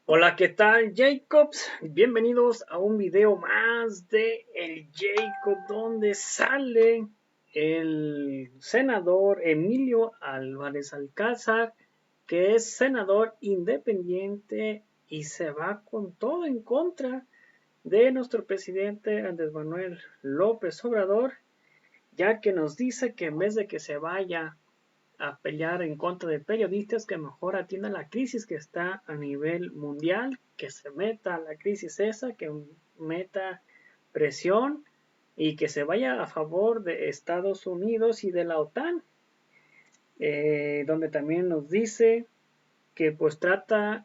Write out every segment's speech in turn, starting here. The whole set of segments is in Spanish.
Hola, ¿qué tal, Jacobs? Bienvenidos a un video más de El Jacob, donde sale el senador Emilio Álvarez Alcázar, que es senador independiente y se va con todo en contra de nuestro presidente Andrés Manuel López Obrador, ya que nos dice que en vez de que se vaya a pelear en contra de periodistas, que mejor atienda la crisis que está a nivel mundial, que se meta a la crisis esa, que meta presión y que se vaya a favor de Estados Unidos y de la OTAN, donde también nos dice que pues trata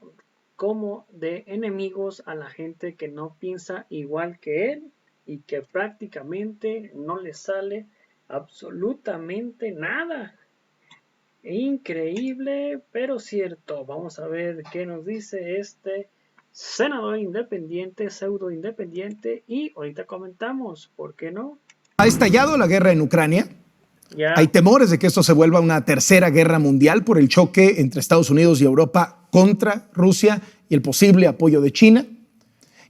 como de enemigos a la gente que no piensa igual que él y que prácticamente no le sale absolutamente nada. Increíble, pero cierto. Vamos a ver qué nos dice este senador independiente, pseudo independiente, y ahorita comentamos, ¿por qué no? Ha estallado la guerra en Ucrania. Hay Ya, temores de que esto se vuelva una tercera guerra mundial por el choque entre Estados Unidos y Europa contra Rusia y el posible apoyo de China.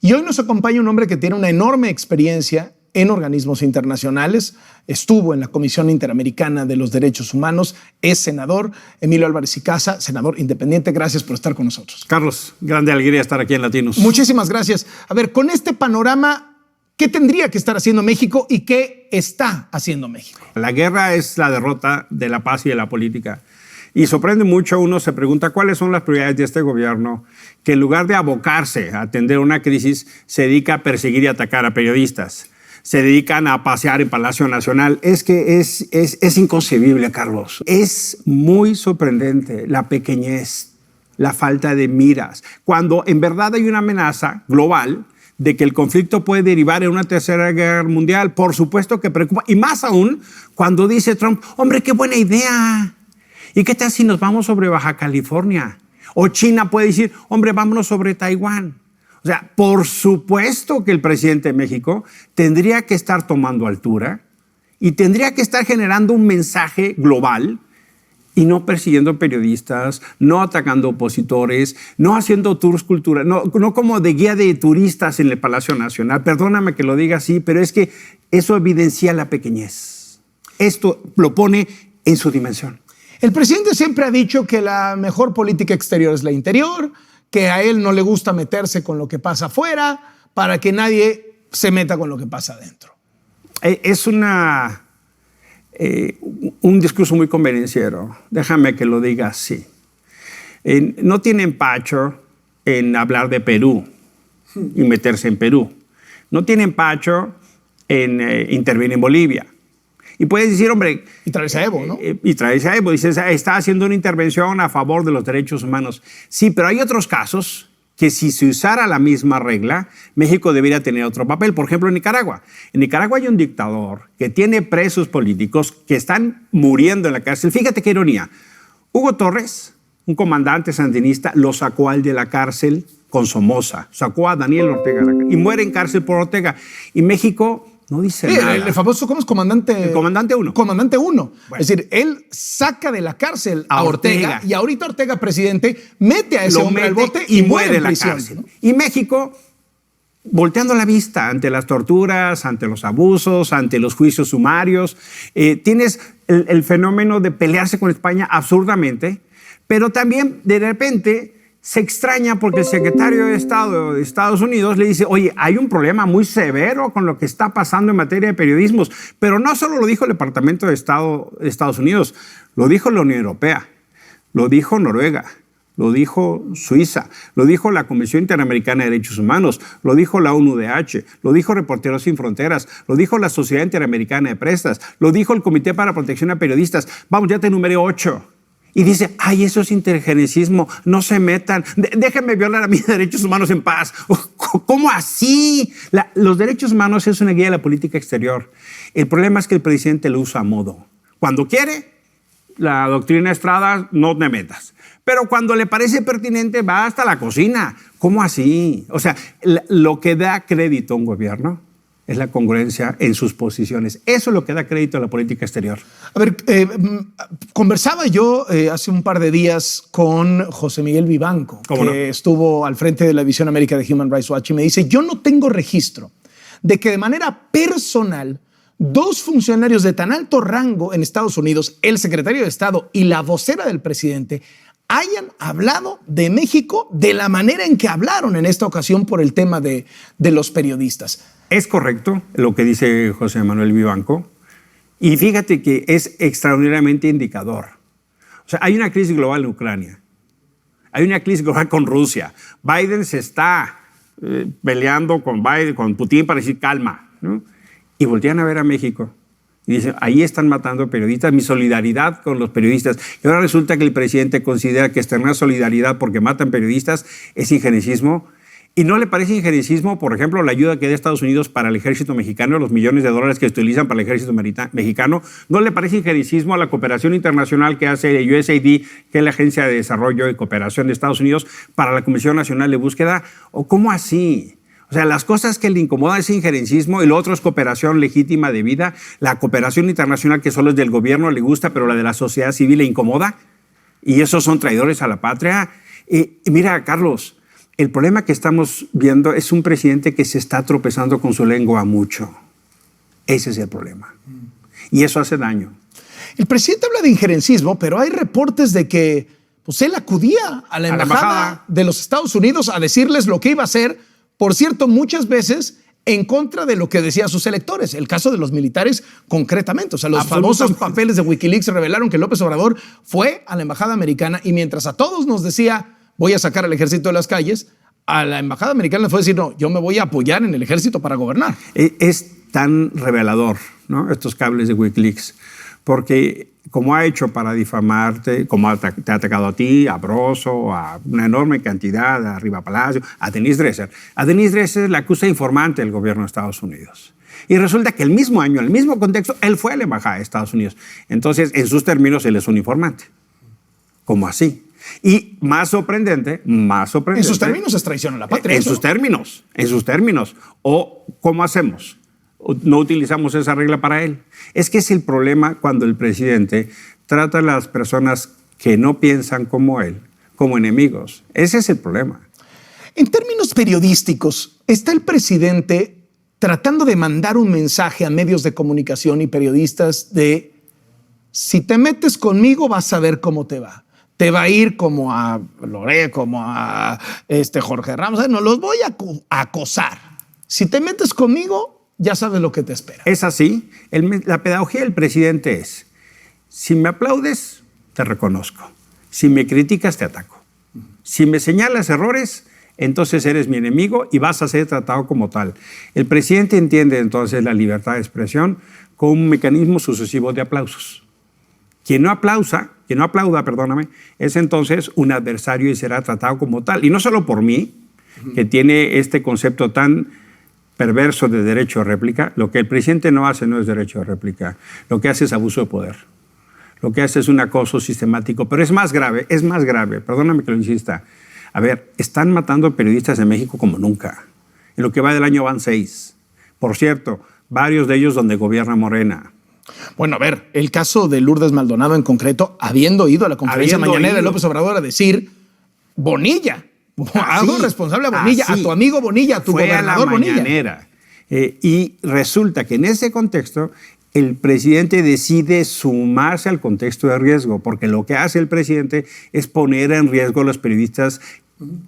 Y hoy nos acompaña un hombre que tiene una enorme experiencia en organismos internacionales, estuvo en la Comisión Interamericana de los Derechos Humanos, es senador, Emilio Álvarez y Casa, senador independiente. Gracias por estar con nosotros. Carlos, grande alegría estar aquí en Latinos. Muchísimas gracias. A ver, con este panorama, ¿qué tendría que estar haciendo México y qué está haciendo México? La guerra es la derrota de la paz y de la política. Y sorprende mucho, uno se pregunta cuáles son las prioridades de este gobierno, que en lugar de abocarse a atender una crisis, se dedica a perseguir y atacar a periodistas. Se dedican a pasear en Palacio Nacional. Es que es inconcebible, Carlos. Es muy sorprendente la pequeñez, la falta de miras, cuando en verdad hay una amenaza global de que el conflicto puede derivar en una tercera guerra mundial. Por supuesto que preocupa, y más aún cuando dice Trump, hombre, qué buena idea. ¿Y qué tal si nos vamos sobre Baja California? O China puede decir, hombre, vámonos sobre Taiwán. O sea, por supuesto que el presidente de México tendría que estar tomando altura y tendría que estar generando un mensaje global y no persiguiendo periodistas, no atacando opositores, no haciendo tours culturales, no como de guía de turistas en el Palacio Nacional. Perdóname que lo diga así, pero es que eso evidencia la pequeñez. Esto lo pone en su dimensión. El presidente siempre ha dicho que la mejor política exterior es la interior, que a él no le gusta meterse con lo que pasa afuera, para que nadie se meta con lo que pasa adentro. Es un discurso muy convenenciero, déjame que lo diga así. No tiene empacho en hablar de Perú y meterse en Perú. No tiene empacho en intervenir en Bolivia. Y puedes decir, hombre... Y traerse a Evo, ¿no? Y traerse a Evo. Dices, está haciendo una intervención a favor de los derechos humanos. Sí, pero hay otros casos que si se usara la misma regla, México debería tener otro papel. Por ejemplo, en Nicaragua. En Nicaragua hay un dictador que tiene presos políticos que están muriendo en la cárcel. Fíjate qué ironía. Hugo Torres, un comandante sandinista, lo sacó al de la cárcel con Somoza. Sacó a Daniel Ortega y muere en cárcel por Ortega. Y México... no dice nada. El famoso, ¿cómo es? Comandante... El comandante 1. Comandante 1. Bueno. Es decir, él saca de la cárcel a Ortega y ahorita Ortega, presidente, mete a ese hombre al bote y muere en la cárcel, ¿no? Y México, volteando la vista ante las torturas, ante los abusos, ante los juicios sumarios, tienes el fenómeno de pelearse con España absurdamente, pero también de repente... se extraña porque el secretario de Estado de Estados Unidos le dice, oye, hay un problema muy severo con lo que está pasando en materia de periodismos. Pero no solo lo dijo el Departamento de Estado de Estados Unidos, lo dijo la Unión Europea, lo dijo Noruega, lo dijo Suiza, lo dijo la Comisión Interamericana de Derechos Humanos, lo dijo la ONU-DH, lo dijo Reporteros Sin Fronteras, lo dijo la Sociedad Interamericana de Prestas, lo dijo el Comité para Protección a Periodistas. Vamos, ya te enumeré 8. Y dice, ay, eso es intergeneracismo, no se metan, déjenme violar a mis derechos humanos en paz. ¿Cómo así? Los derechos humanos es una guía de la política exterior. El problema es que el presidente lo usa a modo. Cuando quiere, la doctrina Estrada, no te metas. Pero cuando le parece pertinente, va hasta la cocina. ¿Cómo así? O sea, lo que da crédito a un gobierno es la congruencia en sus posiciones. Eso es lo que da crédito a la política exterior. A ver, conversaba yo hace un par de días con José Miguel Vivanco, que estuvo al frente de la División América de Human Rights Watch, y me dice, yo no tengo registro de que de manera personal dos funcionarios de tan alto rango en Estados Unidos, el secretario de Estado y la vocera del presidente, hayan hablado de México de la manera en que hablaron en esta ocasión por el tema de los periodistas. Es correcto lo que dice José Manuel Vivanco, y fíjate que es extraordinariamente indicador. O sea, hay una crisis global en Ucrania, hay una crisis global con Rusia. Biden se está peleando con Putin para decir calma, ¿no? Y voltean a ver a México y dicen, ahí están matando periodistas, mi solidaridad con los periodistas. Y ahora resulta que el presidente considera que externar solidaridad porque matan periodistas es injerencismo. ¿Y no le parece injerencismo, por ejemplo, la ayuda que da Estados Unidos para el ejército mexicano, los millones de dólares que se utilizan para el ejército mexicano? ¿No le parece injerencismo a la cooperación internacional que hace el USAID, que es la Agencia de Desarrollo y Cooperación de Estados Unidos, para la Comisión Nacional de Búsqueda? ¿O cómo así? O sea, las cosas que le incomodan es injerencismo y lo otro es cooperación legítima de vida. La cooperación internacional que solo es del gobierno le gusta, pero la de la sociedad civil le incomoda. Y esos son traidores a la patria. Mira, Carlos, el problema que estamos viendo es un presidente que se está tropezando con su lengua mucho. Ese es el problema. Y eso hace daño. El presidente habla de injerencismo, pero hay reportes de que pues, él acudía a la embajada de los Estados Unidos a decirles lo que iba a hacer. Por cierto, muchas veces en contra de lo que decían sus electores. El caso de los militares concretamente. O sea, los famosos papeles de Wikileaks revelaron que López Obrador fue a la embajada americana y mientras a todos nos decía voy a sacar al ejército de las calles, a la embajada americana le fue a decir no, yo me voy a apoyar en el ejército para gobernar. Es tan revelador, ¿no? Estos cables de Wikileaks. Porque como ha hecho para difamarte, como te ha atacado a ti, a Broso, a una enorme cantidad, a Riva Palacio, a Denise Dresser. A Denise Dresser la acusa informante del gobierno de Estados Unidos. Y resulta que el mismo año, en el mismo contexto, él fue a la embajada de Estados Unidos. Entonces, en sus términos, él es un informante. ¿Cómo así? Y más sorprendente. En sus términos es traición a la patria. En sus términos. ¿O cómo hacemos? No utilizamos esa regla para él. Es que es el problema cuando el presidente trata a las personas que no piensan como él como enemigos. Ese es el problema. En términos periodísticos, ¿está el presidente tratando de mandar un mensaje a medios de comunicación y periodistas de si te metes conmigo vas a ver cómo te va? Te va a ir como a Loré, como a Jorge Ramos. No, los voy a acosar. Si te metes conmigo, ya sabes lo que te espera. Es así. La pedagogía del presidente es, si me aplaudes, te reconozco. Si me criticas, te ataco. Si me señalas errores, entonces eres mi enemigo y vas a ser tratado como tal. El presidente entiende entonces la libertad de expresión como un mecanismo sucesivo de aplausos. Quien no aplauda, es entonces un adversario y será tratado como tal. Y no solo por mí, que tiene este concepto tan perverso de derecho a réplica. Lo que el presidente no hace no es derecho a réplica. Lo que hace es abuso de poder. Lo que hace es un acoso sistemático. Pero es más grave, perdóname que lo insista. A ver, están matando periodistas en México como nunca. En lo que va del año van 6. Por cierto, varios de ellos donde gobierna Morena. Bueno, a ver, el caso de Lourdes Maldonado en concreto, habiendo ido a la conferencia mañanera de López Obrador a decir, Bonilla, hago responsable a Bonilla, a tu amigo Bonilla, a tu gobernador Bonilla. Fue a la mañanera. Y resulta que en ese contexto el presidente decide sumarse al contexto de riesgo, porque lo que hace el presidente es poner en riesgo a los periodistas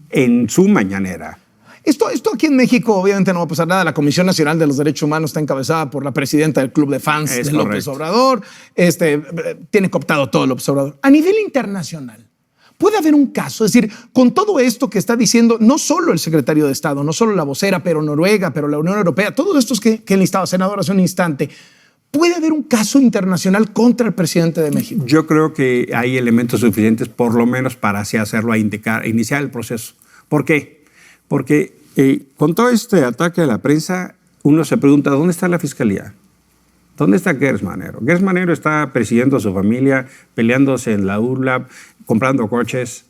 en su mañanera. Esto aquí en México obviamente no va a pasar nada. La Comisión Nacional de los Derechos Humanos está encabezada por la presidenta del Club de Fans de López Obrador. Tiene cooptado todo López Obrador. A nivel internacional, puede haber un caso, es decir, con todo esto que está diciendo no solo el secretario de Estado, no solo la vocera, pero Noruega, pero la Unión Europea, todos estos que enlistaba, senador, hace un instante, ¿puede haber un caso internacional contra el presidente de México? Yo creo que hay elementos suficientes, por lo menos, para así hacerlo, iniciar el proceso. ¿Por qué? Porque con todo este ataque a la prensa, uno se pregunta, ¿dónde está la fiscalía? ¿Dónde está Gers Manero? Gers Manero está persiguiendo a su familia, peleándose en la URLAB, comprando coches.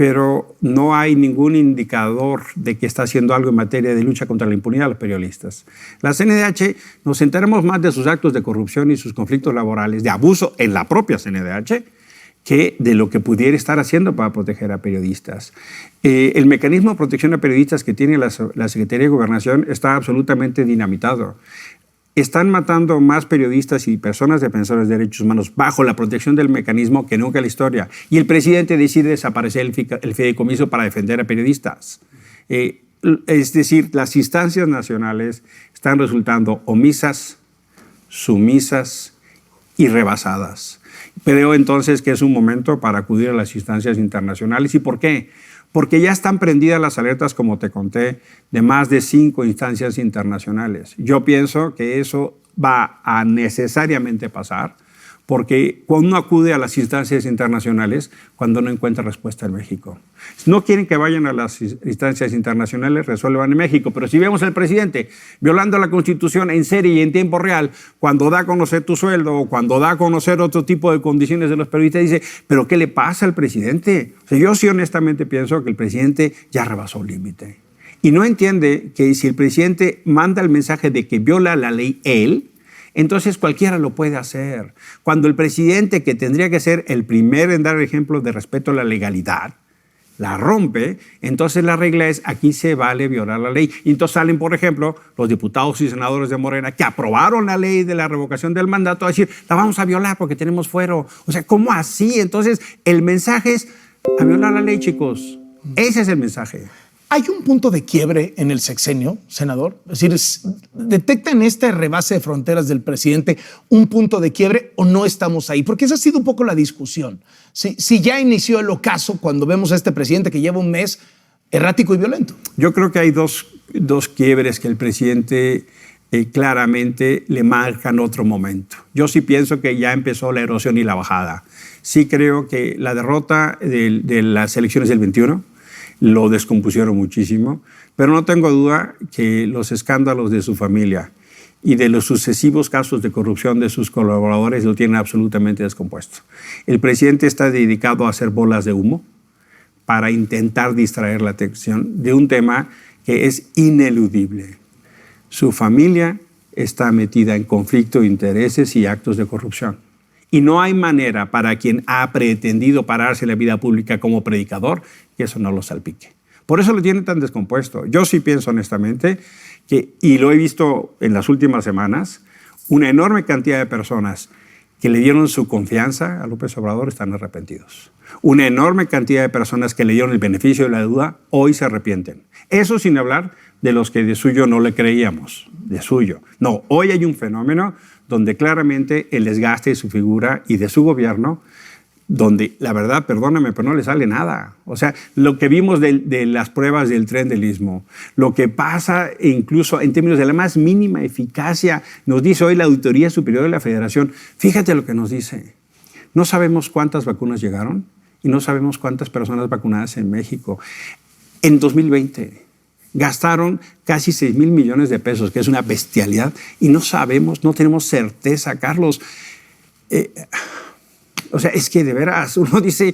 pero no hay ningún indicador de que está haciendo algo en materia de lucha contra la impunidad de los periodistas. La CNDH, nos enteramos más de sus actos de corrupción y sus conflictos laborales, de abuso en la propia CNDH, que de lo que pudiera estar haciendo para proteger a periodistas. El mecanismo de protección a periodistas que tiene la Secretaría de Gobernación está absolutamente dinamitado. Están matando más periodistas y personas defensoras de derechos humanos bajo la protección del mecanismo que nunca en la historia. Y el presidente decide desaparecer el fideicomiso para defender a periodistas. Es decir, las instancias nacionales están resultando omisas, sumisas y rebasadas. Creo entonces que es un momento para acudir a las instancias internacionales. ¿Y por qué? Porque ya están prendidas las alertas, como te conté, de más de 5 instancias internacionales. Yo pienso que eso va a necesariamente pasar, porque cuando uno acude a las instancias internacionales, cuando no encuentra respuesta en México. No quieren que vayan a las instancias internacionales, resuelvan en México, pero si vemos al presidente violando la Constitución en serie y en tiempo real, cuando da a conocer tu sueldo o cuando da a conocer otro tipo de condiciones de los periodistas, dice, ¿pero qué le pasa al presidente? O sea, yo sí honestamente pienso que el presidente ya rebasó el límite. Y no entiende que si el presidente manda el mensaje de que viola la ley él, entonces cualquiera lo puede hacer. Cuando el presidente, que tendría que ser el primero en dar el ejemplo de respeto a la legalidad, la rompe, entonces la regla es aquí se vale violar la ley. Y entonces salen, por ejemplo, los diputados y senadores de Morena que aprobaron la ley de la revocación del mandato a decir, la vamos a violar porque tenemos fuero. O sea, ¿cómo así? Entonces el mensaje es a violar la ley, chicos. Ese es el mensaje. ¿Hay un punto de quiebre en el sexenio, senador? Es decir, ¿detecta en este rebase de fronteras del presidente un punto de quiebre o no estamos ahí? Porque esa ha sido un poco la discusión. Si ya inició el ocaso cuando vemos a este presidente que lleva un mes errático y violento. Yo creo que hay dos quiebres que el presidente claramente le marcan otro momento. Yo sí pienso que ya empezó la erosión y la bajada. Sí creo que la derrota de las elecciones del 21 lo descompusieron muchísimo, pero no tengo duda que los escándalos de su familia y de los sucesivos casos de corrupción de sus colaboradores lo tienen absolutamente descompuesto. El presidente está dedicado a hacer bolas de humo para intentar distraer la atención de un tema que es ineludible. Su familia está metida en conflicto de intereses y actos de corrupción. Y no hay manera para quien ha pretendido pararse en la vida pública como predicador que eso no lo salpique. Por eso lo tiene tan descompuesto. Yo sí pienso honestamente que, y lo he visto en las últimas semanas, una enorme cantidad de personas que le dieron su confianza a López Obrador están arrepentidos. Una enorme cantidad de personas que le dieron el beneficio de la duda hoy se arrepienten. Eso sin hablar de los que de suyo no le creíamos, de suyo. No, hoy hay un fenómeno donde claramente el desgaste de su figura y de su gobierno, donde la verdad, perdóname, pero no le sale nada. O sea, lo que vimos de las pruebas del tren del Istmo, lo que pasa incluso en términos de la más mínima eficacia, nos dice hoy la Auditoría Superior de la Federación. Fíjate lo que nos dice. No sabemos cuántas vacunas llegaron y no sabemos cuántas personas vacunadas en México. En 2020 gastaron casi 6,000 millones de pesos, que es una bestialidad, y no sabemos, no tenemos certeza, Carlos. O sea, es que de veras, uno dice,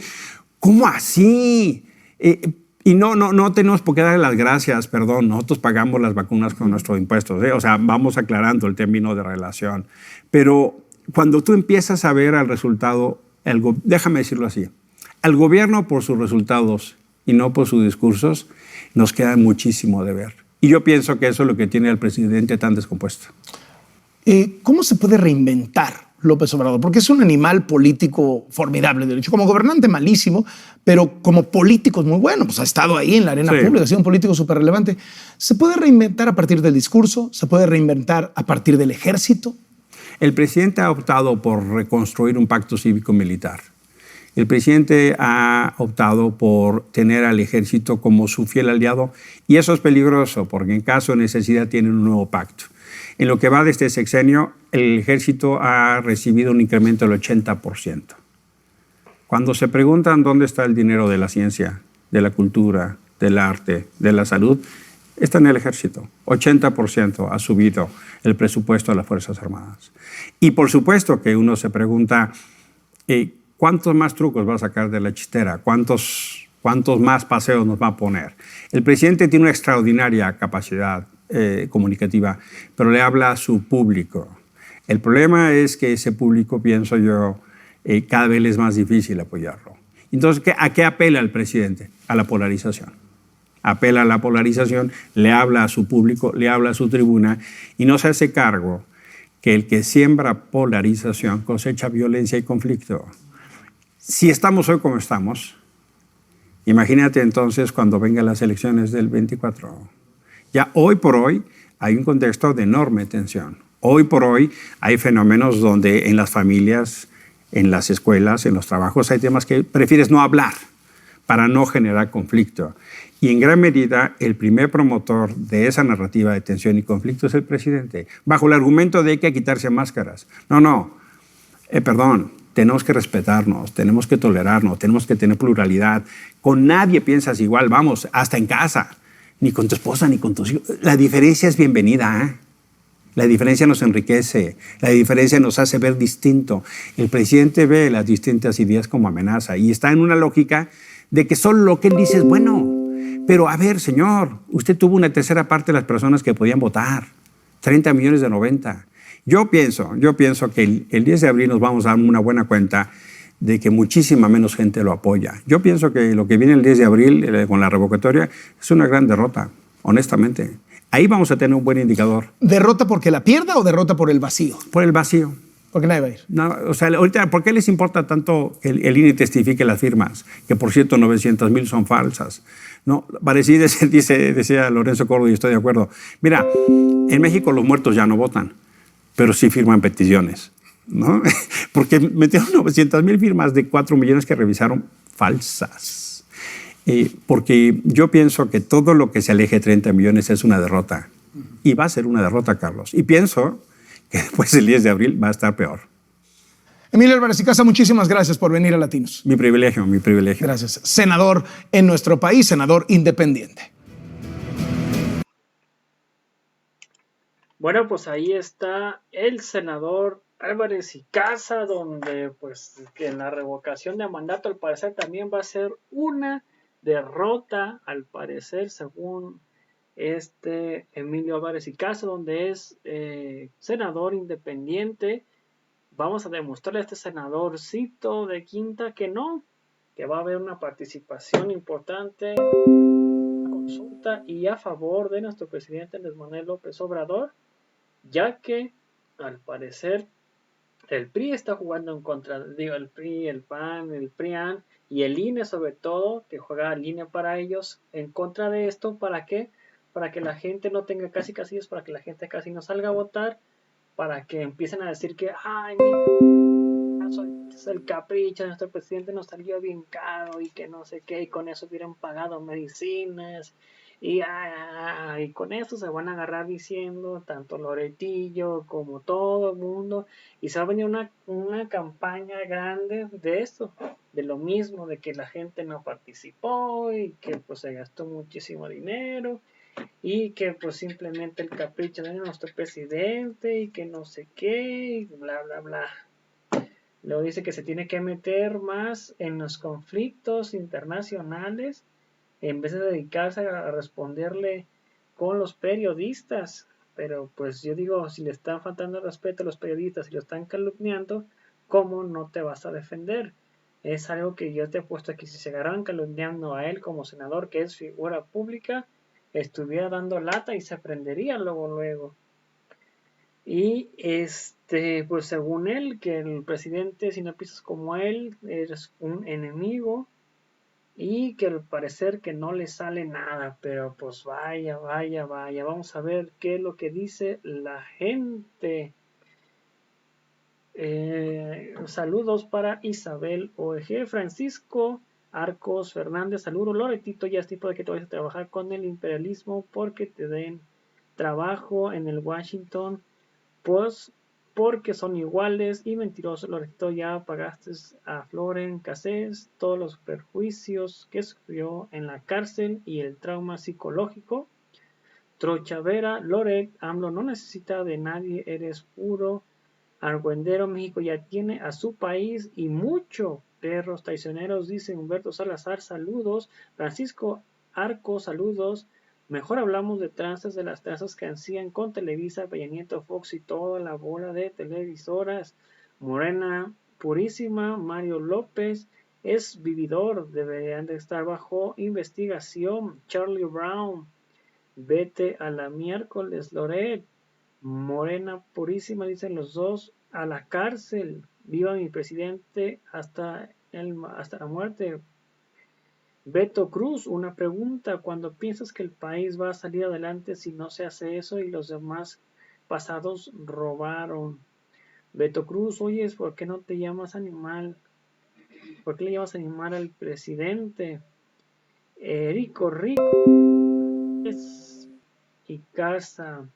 ¿cómo así? Y no tenemos por qué darle las gracias, perdón, nosotros pagamos las vacunas con nuestros impuestos, o sea, vamos aclarando el término de relación. Pero cuando tú empiezas a ver al resultado, déjame decirlo así, al gobierno por sus resultados y no por sus discursos, nos queda muchísimo de ver. Y yo pienso que eso es lo que tiene al presidente tan descompuesto. ¿Cómo se puede reinventar López Obrador? Porque es un animal político formidable, de hecho, como gobernante malísimo, pero como político es muy bueno, pues ha estado ahí en la arena pública, ha sido un político súper relevante. ¿Se puede reinventar a partir del discurso? ¿Se puede reinventar a partir del ejército? El presidente ha optado por reconstruir un pacto cívico-militar. El presidente ha optado por tener al ejército como su fiel aliado y eso es peligroso porque en caso de necesidad tienen un nuevo pacto. En lo que va de este sexenio, el ejército ha recibido un incremento del 80%. Cuando se preguntan dónde está el dinero de la ciencia, de la cultura, del arte, de la salud, está en el ejército. 80% ha subido el presupuesto de las Fuerzas Armadas. Y por supuesto que uno se pregunta, ¿cuántos más trucos va a sacar de la chistera? ¿Cuántos ¿Cuántos más paseos nos va a poner? El presidente tiene una extraordinaria capacidad comunicativa, pero le habla a su público. El problema es que ese público, pienso yo, cada vez es más difícil apoyarlo. Entonces, ¿a qué apela el presidente? A la polarización. Apela a la polarización, le habla a su público, le habla a su tribuna y no se hace cargo que el que siembra polarización cosecha violencia y conflicto. Si estamos hoy como estamos, imagínate entonces cuando vengan las elecciones del 24. Ya hoy por hoy hay un contexto de enorme tensión. Hoy por hoy hay fenómenos donde en las familias, en las escuelas, en los trabajos hay temas que prefieres no hablar para no generar conflicto. Y en gran medida el primer promotor de esa narrativa de tensión y conflicto es el presidente, bajo el argumento de que hay que quitarse máscaras. Perdón, tenemos que respetarnos, tenemos que tolerarnos, tenemos que tener pluralidad. Con nadie piensas igual, vamos, hasta en casa, ni con tu esposa, ni con tus hijos. La diferencia es bienvenida, ¿eh? La diferencia nos enriquece, la diferencia nos hace ver distinto. El presidente ve las distintas ideas como amenaza y está en una lógica de que solo lo que él dice es bueno. Pero a ver, señor, usted tuvo una tercera parte de las personas que podían votar, 30 millones de 90. Yo pienso que el 10 de abril nos vamos a dar una buena cuenta de que muchísima menos gente lo apoya. Yo pienso que lo que viene el 10 de abril con la revocatoria es una gran derrota, honestamente. Ahí vamos a tener un buen indicador. ¿Derrota porque la pierda o derrota por el vacío? Por el vacío. Porque nadie va a ir. No, o sea, ahorita, ¿por qué les importa tanto que el INE testifique las firmas? Que, por cierto, 900,000 son falsas. No, parecido decía Lorenzo Córdoba y estoy de acuerdo. Mira, en México los muertos ya no votan, pero sí firman peticiones, ¿no? Porque metieron 900,000 firmas de 4 millones que revisaron falsas. Porque yo pienso que todo lo que se aleje de 30 millones es una derrota. Y va a ser una derrota, Carlos. Y pienso que después del 10 de abril va a estar peor. Emilio Álvarez y Casa, muchísimas gracias por venir a Latinos. Mi privilegio, mi privilegio. Gracias. Senador en nuestro país, senador independiente. Bueno, pues ahí está el senador Álvarez y Casa, donde pues que en la revocación de mandato al parecer también va a ser una derrota, al parecer, según Emilio Álvarez y Casa, donde es senador independiente. Vamos a demostrarle a este senadorcito de Quinta que no, que va a haber una participación importante, una consulta y a favor de nuestro presidente Andrés Manuel López Obrador, ya que al parecer el PRI está jugando en contra, el PRI, el PAN, el PRIAN y el INE sobre todo, que juega el INE para ellos, en contra de esto. ¿Para qué? Para que la gente no tenga casi casillas, para que la gente casi no salga a votar, para que empiecen a decir que, ay, es el capricho, nuestro presidente nos salió bien caro y que no sé qué, y con eso hubieran pagado medicinas. Y con esto se van a agarrar diciendo tanto Loretillo como todo el mundo, y se va a venir una campaña grande de esto, de lo mismo, de que la gente no participó y que pues se gastó muchísimo dinero y que pues simplemente el capricho de nuestro presidente y que no sé qué y bla bla bla. Luego dice que se tiene que meter más en los conflictos internacionales en vez de dedicarse a responderle con los periodistas. Pero pues yo digo, si le están faltando respeto a los periodistas y lo están calumniando, ¿cómo no te vas a defender? Es algo que yo te he puesto aquí. Si se agarran calumniando a él como senador, que es figura pública, estuviera dando lata y se prendería luego. Y pues según él, que el presidente, si no piensas como él, eres un enemigo. Y que al parecer que no le sale nada, pero pues vaya, vamos a ver qué es lo que dice la gente. Saludos para Isabel OEG, Francisco Arcos Fernández, saludos Loretito, ya es tipo de que te vayas a trabajar con el imperialismo porque te den trabajo en el Washington, pues porque son iguales y mentirosos. Loretito, ya pagaste a Floren Cassés todos los perjuicios que sufrió en la cárcel y el trauma psicológico. Trochavera, Loret, AMLO no necesita de nadie, eres puro argüendero. México ya tiene a su país y mucho perros traicioneros, dice Humberto Salazar, saludos. Francisco Arco, saludos. Mejor hablamos de tranzas, de las tranzas que hacían con Televisa, Peña Nieto, Fox y toda la bola de televisoras. Morena Purísima, Mario López, es vividor, deberían de estar bajo investigación. Charlie Brown, vete a la miércoles. Loret, Morena Purísima, dicen los dos, a la cárcel. Viva mi presidente hasta la muerte. Beto Cruz, una pregunta. ¿Cuándo piensas que el país va a salir adelante si no se hace eso y los demás pasados robaron? Beto Cruz, oyes, ¿por qué no te llamas animal? ¿Por qué le llamas animal al presidente? Rico y casa.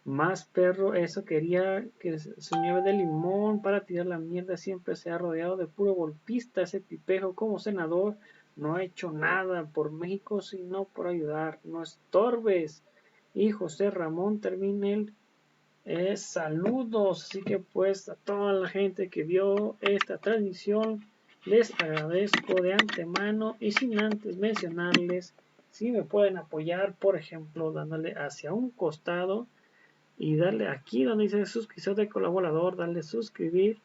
Más perro, eso quería que su nieve de limón para tirar la mierda. Siempre se ha rodeado de puro golpista. Ese tipejo como senador no ha hecho nada por México sino por ayudar. No estorbes. Y José Ramón Terminel, saludos. Así que pues a toda la gente que vio esta transmisión les agradezco de antemano y sin antes mencionarles si me pueden apoyar, por ejemplo dándole hacia un costado y darle aquí donde dice suscripción de colaborador, darle suscribir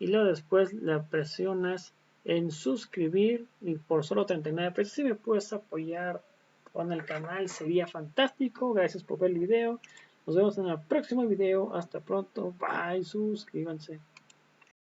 y luego después le presionas en suscribir y por solo 39 pesos si me puedes apoyar con el canal sería fantástico. Gracias por ver el video, nos vemos en el próximo video, hasta pronto, bye, suscríbanse.